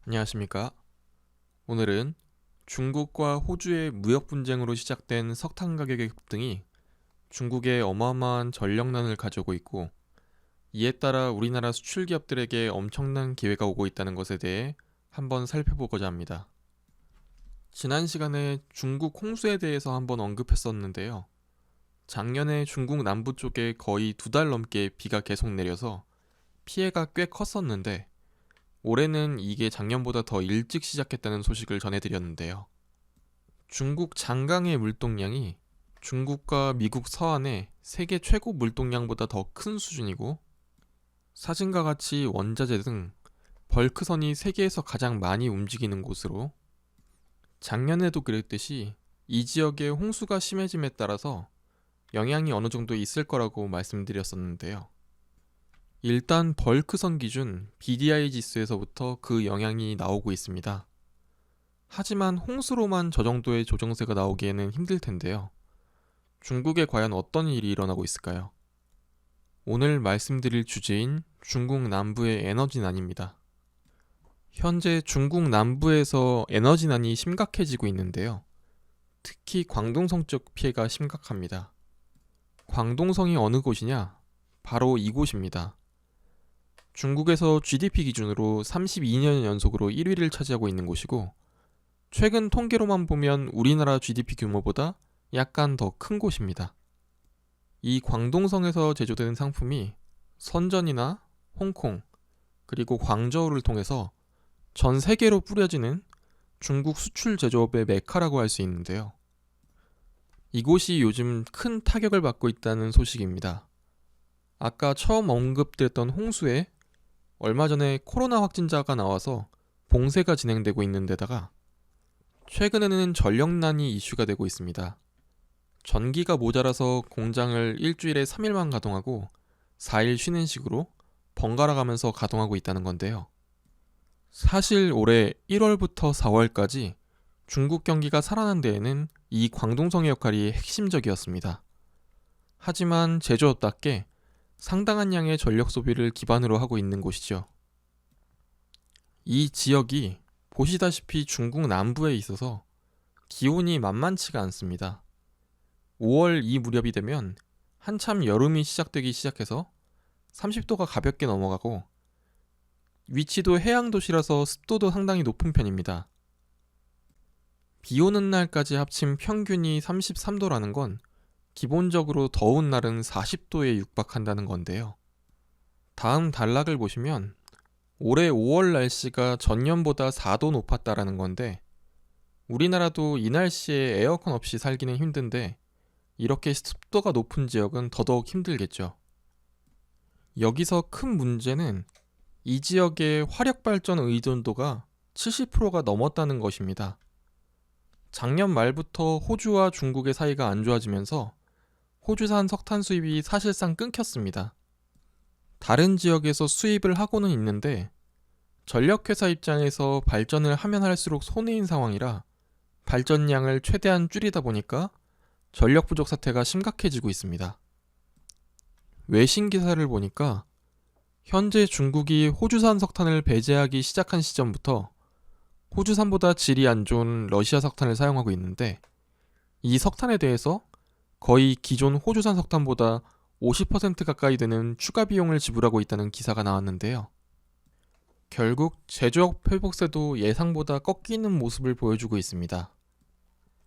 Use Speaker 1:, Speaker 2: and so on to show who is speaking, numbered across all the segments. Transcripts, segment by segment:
Speaker 1: 안녕하십니까. 오늘은 중국과 호주의 무역 분쟁으로 시작된 석탄 가격의 급등이 중국에 어마어마한 전력난을 가져오고 있고, 이에 따라 우리나라 수출 기업들에게 엄청난 기회가 오고 있다는 것에 대해 한번 살펴보고자 합니다. 지난 시간에 중국 홍수에 대해서 한번 언급했었는데요. 작년에 중국 남부 쪽에 거의 2달 넘게 비가 계속 내려서 피해가 꽤 컸었는데, 올해는 이게 작년보다 더 일찍 시작했다는 소식을 전해드렸는데요. 중국 장강의 물동량이 중국과 미국 서안의 세계 최고 물동량보다 더 큰 수준이고, 사진과 같이 원자재 등 벌크선이 세계에서 가장 많이 움직이는 곳으로, 작년에도 그랬듯이 이 지역의 홍수가 심해짐에 따라서 영향이 어느 정도 있을 거라고 말씀드렸었는데요. 일단 벌크선 기준 BDI 지수에서부터 그 영향이 나오고 있습니다. 하지만 홍수로만 저 정도의 조정세가 나오기에는 힘들 텐데요. 중국에 과연 어떤 일이 일어나고 있을까요? 오늘 말씀드릴 주제인 중국 남부의 에너지난입니다. 현재 중국 남부에서 에너지난이 심각해지고 있는데요. 특히 광동성 쪽 피해가 심각합니다. 광동성이 어느 곳이냐? 바로 이곳입니다. 중국에서 GDP 기준으로 32년 연속으로 1위를 차지하고 있는 곳이고, 최근 통계로만 보면 우리나라 GDP 규모보다 약간 더 큰 곳입니다. 이 광동성에서 제조되는 상품이 선전이나 홍콩, 그리고 광저우를 통해서 전 세계로 뿌려지는 중국 수출 제조업의 메카라고 할 수 있는데요. 이곳이 요즘 큰 타격을 받고 있다는 소식입니다. 아까 처음 언급드렸던 홍수에 얼마 전에 코로나 확진자가 나와서 봉쇄가 진행되고 있는 데다가, 최근에는 전력난이 이슈가 되고 있습니다. 전기가 모자라서 공장을 일주일에 3일만 가동하고 4일 쉬는 식으로 번갈아 가면서 가동하고 있다는 건데요. 사실 올해 1월부터 4월까지 중국 경기가 살아난 데에는 이 광동성의 역할이 핵심적이었습니다. 하지만 제조업답게 상당한 양의 전력 소비를 기반으로 하고 있는 곳이죠. 이 지역이 보시다시피 중국 남부에 있어서 기온이 만만치가 않습니다. 5월 이 무렵이 되면 한참 여름이 시작되기 시작해서 30도가 가볍게 넘어가고, 위치도 해양 도시라서 습도도 상당히 높은 편입니다. 비 오는 날까지 합친 평균이 33도라는 건 기본적으로 더운 날은 40도에 육박한다는 건데요. 다음 단락을 보시면 올해 5월 날씨가 전년보다 4도 높았다라는 건데, 우리나라도 이 날씨에 에어컨 없이 살기는 힘든데 이렇게 습도가 높은 지역은 더더욱 힘들겠죠. 여기서 큰 문제는 이 지역의 화력발전 의존도가 70%가 넘었다는 것입니다. 작년 말부터 호주와 중국의 사이가 안 좋아지면서 호주산 석탄 수입이 사실상 끊겼습니다. 다른 지역에서 수입을 하고는 있는데 전력회사 입장에서 발전을 하면 할수록 손해인 상황이라 발전량을 최대한 줄이다 보니까 전력 부족 사태가 심각해지고 있습니다. 외신 기사를 보니까 현재 중국이 호주산 석탄을 배제하기 시작한 시점부터 호주산보다 질이 안 좋은 러시아 석탄을 사용하고 있는데, 이 석탄에 대해서 거의 기존 호주산 석탄보다 50% 가까이 되는 추가 비용을 지불하고 있다는 기사가 나왔는데요. 결국 제조업 회복세도 예상보다 꺾이는 모습을 보여주고 있습니다.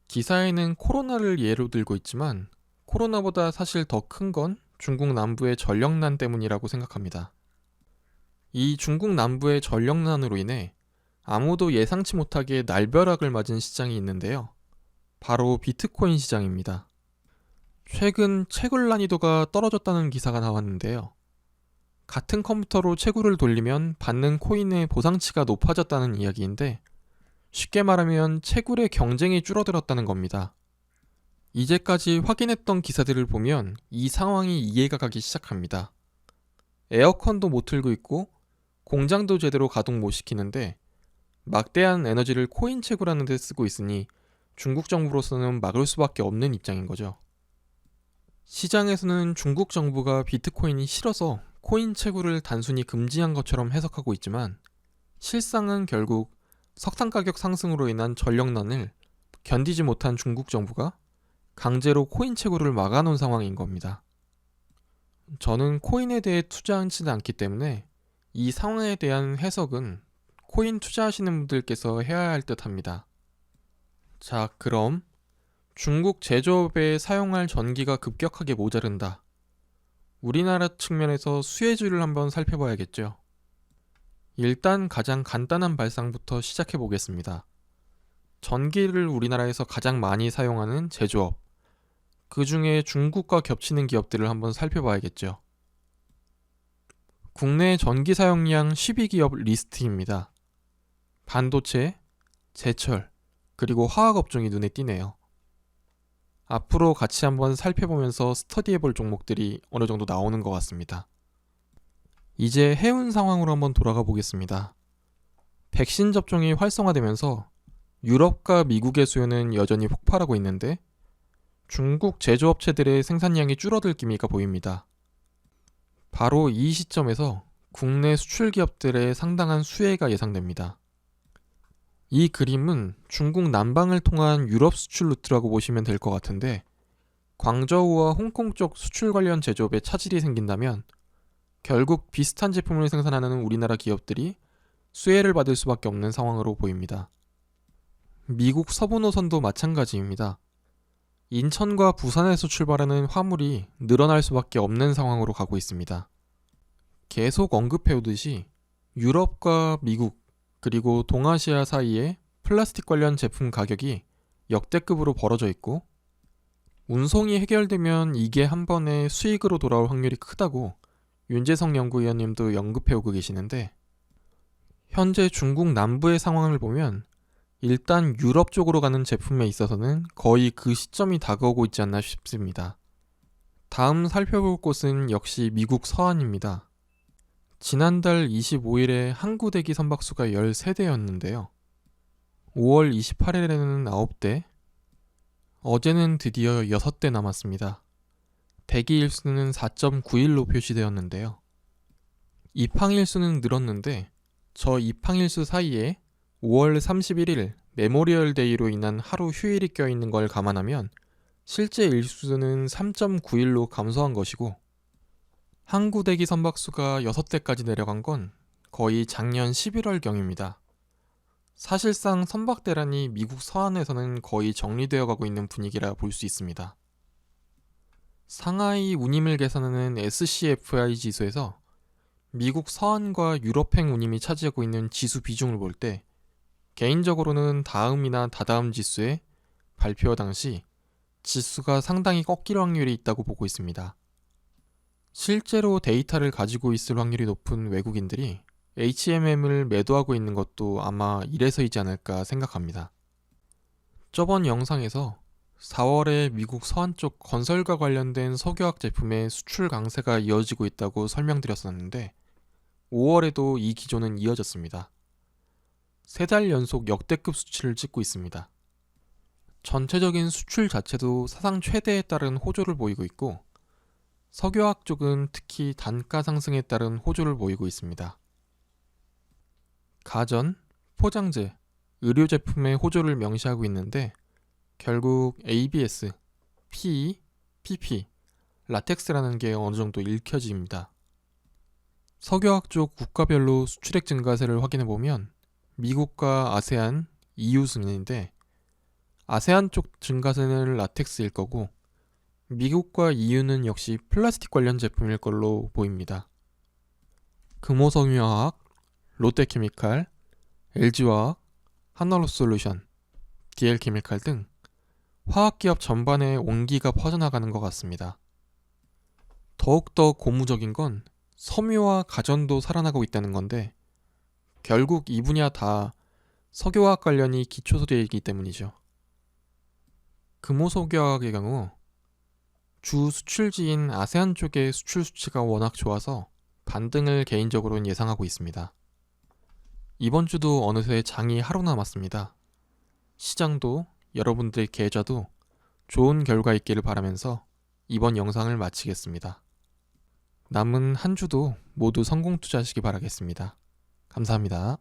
Speaker 1: 기사에는 코로나를 예로 들고 있지만 코로나보다 사실 더 큰 건 중국 남부의 전력난 때문이라고 생각합니다. 이 중국 남부의 전력난으로 인해 아무도 예상치 못하게 날벼락을 맞은 시장이 있는데요. 바로 비트코인 시장입니다. 최근 채굴 난이도가 떨어졌다는 기사가 나왔는데요. 같은 컴퓨터로 채굴을 돌리면 받는 코인의 보상치가 높아졌다는 이야기인데, 쉽게 말하면 채굴의 경쟁이 줄어들었다는 겁니다. 이제까지 확인했던 기사들을 보면 이 상황이 이해가 가기 시작합니다. 에어컨도 못 틀고 있고 공장도 제대로 가동 못 시키는데 막대한 에너지를 코인 채굴하는 데 쓰고 있으니 중국 정부로서는 막을 수밖에 없는 입장인 거죠. 시장에서는 중국 정부가 비트코인이 싫어서 코인 채굴을 단순히 금지한 것처럼 해석하고 있지만, 실상은 결국 석탄 가격 상승으로 인한 전력난을 견디지 못한 중국 정부가 강제로 코인 채굴을 막아놓은 상황인 겁니다. 저는 코인에 대해 투자하지는 않기 때문에 이 상황에 대한 해석은 코인 투자하시는 분들께서 해야 할 듯 합니다. 자, 그럼 중국 제조업에 사용할 전기가 급격하게 모자른다. 우리나라 측면에서 수혜주를 한번 살펴봐야겠죠. 일단 가장 간단한 발상부터 시작해 보겠습니다. 전기를 우리나라에서 가장 많이 사용하는 제조업, 그 중에 중국과 겹치는 기업들을 한번 살펴봐야겠죠. 국내 전기 사용량 12기업 리스트입니다. 반도체, 제철, 그리고 화학업종이 눈에 띄네요. 앞으로 같이 한번 살펴보면서 스터디해볼 종목들이 어느 정도 나오는 것 같습니다. 이제 해운 상황으로 한번 돌아가 보겠습니다. 백신 접종이 활성화되면서 유럽과 미국의 수요는 여전히 폭발하고 있는데 중국 제조업체들의 생산량이 줄어들 기미가 보입니다. 바로 이 시점에서 국내 수출 기업들의 상당한 수혜가 예상됩니다. 이 그림은 중국 남방을 통한 유럽 수출 루트라고 보시면 될 것 같은데 광저우와 홍콩 쪽 수출 관련 제조업에 차질이 생긴다면 결국 비슷한 제품을 생산하는 우리나라 기업들이 수혜를 받을 수밖에 없는 상황으로 보입니다. 미국 서부 노선도 마찬가지입니다. 인천과 부산에서 출발하는 화물이 늘어날 수밖에 없는 상황으로 가고 있습니다. 계속 언급해오듯이 유럽과 미국 그리고 동아시아 사이에 플라스틱 관련 제품 가격이 역대급으로 벌어져 있고 운송이 해결되면 이게 한 번에 수익으로 돌아올 확률이 크다고 윤재성 연구위원님도 언급해오고 계시는데 현재 중국 남부의 상황을 보면 일단 유럽 쪽으로 가는 제품에 있어서는 거의 그 시점이 다가오고 있지 않나 싶습니다. 다음 살펴볼 곳은 역시 미국 서안입니다. 지난달 25일에 항구 대기 선박수가 13대였는데요. 5월 28일에는 9대, 어제는 드디어 6대 남았습니다. 대기 일수는 4.9일로 표시되었는데요. 입항일수는 늘었는데 저 입항일수 사이에 5월 31일 메모리얼 데이로 인한 하루 휴일이 껴있는 걸 감안하면 실제 일수는 3.9일로 감소한 것이고 항구 대기 선박수가 6대까지 내려간 건 거의 작년 11월경입니다. 사실상 선박 대란이 미국 서안에서는 거의 정리되어 가고 있는 분위기라 볼 수 있습니다. 상하이 운임을 계산하는 SCFI 지수에서 미국 서안과 유럽행 운임이 차지하고 있는 지수 비중을 볼 때 개인적으로는 다음이나 다다음 지수의 발표 당시 지수가 상당히 꺾일 확률이 있다고 보고 있습니다. 실제로 데이터를 가지고 있을 확률이 높은 외국인들이 HMM을 매도하고 있는 것도 아마 이래서이지 않을까 생각합니다. 저번 영상에서 4월에 미국 서안 쪽 건설과 관련된 석유화학 제품의 수출 강세가 이어지고 있다고 설명드렸었는데 5월에도 이 기조는 이어졌습니다. 3달 연속 역대급 수치를 찍고 있습니다. 전체적인 수출 자체도 사상 최대에 따른 호조를 보이고 있고 석유화학 쪽은 특히 단가 상승에 따른 호조를 보이고 있습니다. 가전, 포장재, 의료제품의 호조를 명시하고 있는데 결국 ABS, PE, PP, 라텍스라는 게 어느 정도 읽혀집니다. 석유화학 쪽 국가별로 수출액 증가세를 확인해보면 미국과 아세안, EU 순인데 아세안 쪽 증가세는 라텍스일 거고 미국과 EU는 역시 플라스틱 관련 제품일 걸로 보입니다. 금호석유화학, 롯데케미칼, LG화학, 하나로솔루션, DL케미칼 등 화학기업 전반에 온기가 퍼져나가는 것 같습니다. 더욱더 고무적인 건 섬유와 가전도 살아나고 있다는 건데 결국 이 분야 다 석유화학 관련이 기초소재이기 때문이죠. 금호석유화학의 경우 주 수출지인 아세안 쪽의 수출 수치가 워낙 좋아서 반등을 개인적으로는 예상하고 있습니다. 이번 주도 어느새 장이 하루 남았습니다. 시장도 여러분들의 계좌도 좋은 결과 있기를 바라면서 이번 영상을 마치겠습니다. 남은 한 주도 모두 성공 투자하시기 바라겠습니다. 감사합니다.